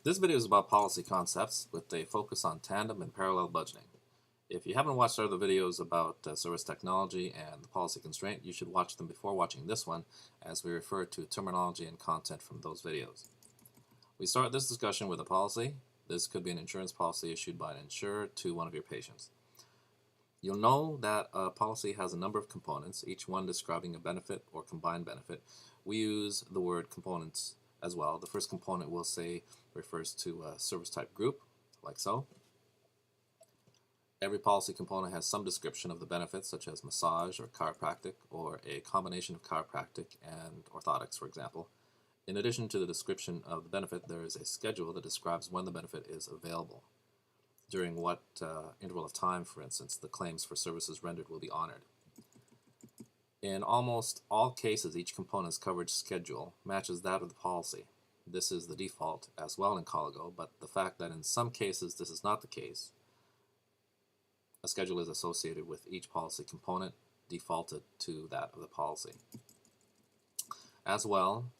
This video is about policy concepts with a focus on tandem and parallel budgeting. If you haven't watched other videos about service technology and the policy constraint, you should watch them before watching this one, as we refer to terminology and content from those videos. We start this discussion with a policy. This could be an insurance policy issued by an insurer to one of your patients. You'll know that a policy has a number of components, each one describing a benefit or combined benefit. We use the word components as well. The first component we'll say refers to a service type group, like so. Every policy component has some description of the benefits, such as massage or chiropractic, or a combination of chiropractic and orthotics, for example. In addition to the description of the benefit, there is a schedule that describes when the benefit is available, during what interval of time, for instance, the claims for services rendered will be honored. In almost all cases, each component's coverage schedule matches that of the policy. This is the default as well in Coligo, but the fact that in some cases this is not the case, a schedule is associated with each policy component defaulted to that of the policy. As well,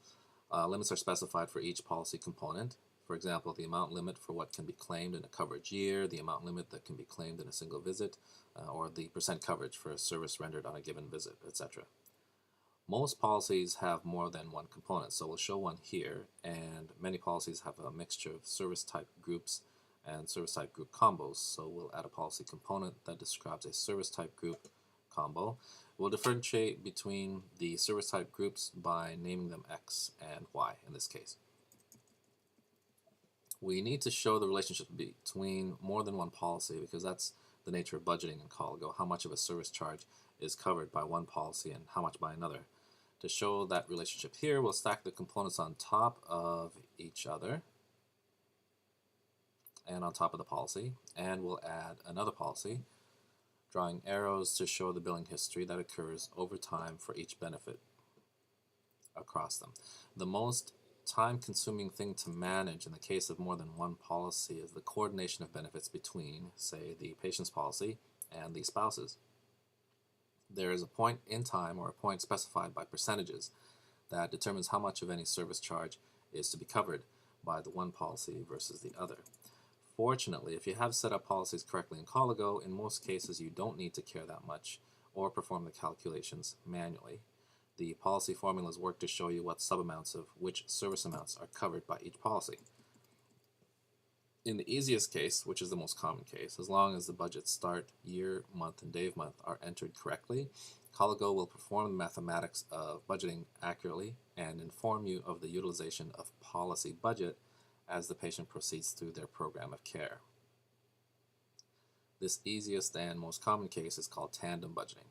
limits are specified for each policy component. For example, the amount limit for what can be claimed in a coverage year, the amount limit that can be claimed in a single visit, or the percent coverage for a service rendered on a given visit, etc. Most policies have more than one component, so we'll show one here, and many policies have a mixture of service type groups and service type group combos, so we'll add a policy component that describes a service type group combo. We'll differentiate between the service type groups by naming them X and Y in this case. We need to show the relationship between more than one policy because that's the nature of budgeting in Coligo, how much of a service charge is covered by one policy and how much by another. To show that relationship here, we'll stack the components on top of each other and on top of the policy, and we'll add another policy, drawing arrows to show the billing history that occurs over time for each benefit across them. The most time-consuming thing to manage in the case of more than one policy is the coordination of benefits between, say, the patient's policy and the spouse's. There is a point in time, or a point specified by percentages, that determines how much of any service charge is to be covered by the one policy versus the other. Fortunately, if you have set up policies correctly in Coligo, in most cases you don't need to care that much or perform the calculations manually. The policy formulas work to show you what subamounts of which service amounts are covered by each policy. In the easiest case, which is the most common case, as long as the budget start, year, month, and day of month are entered correctly, Coligo will perform the mathematics of budgeting accurately and inform you of the utilization of policy budget as the patient proceeds through their program of care. This easiest and most common case is called tandem budgeting.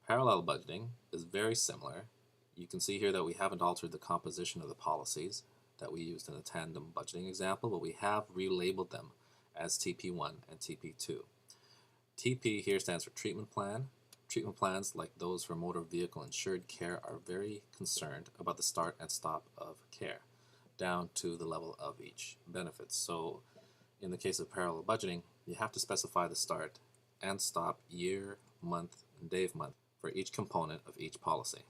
Parallel budgeting is very similar. You can see here that we haven't altered the composition of the policies that we used in the tandem budgeting example, but we have relabeled them as TP1 and TP2. TP here stands for treatment plan. Treatment plans, like those for motor vehicle insured care, are very concerned about the start and stop of care, down to the level of each benefit. So in the case of parallel budgeting, you have to specify the start and stop, year, month, and day of month for each component of each policy.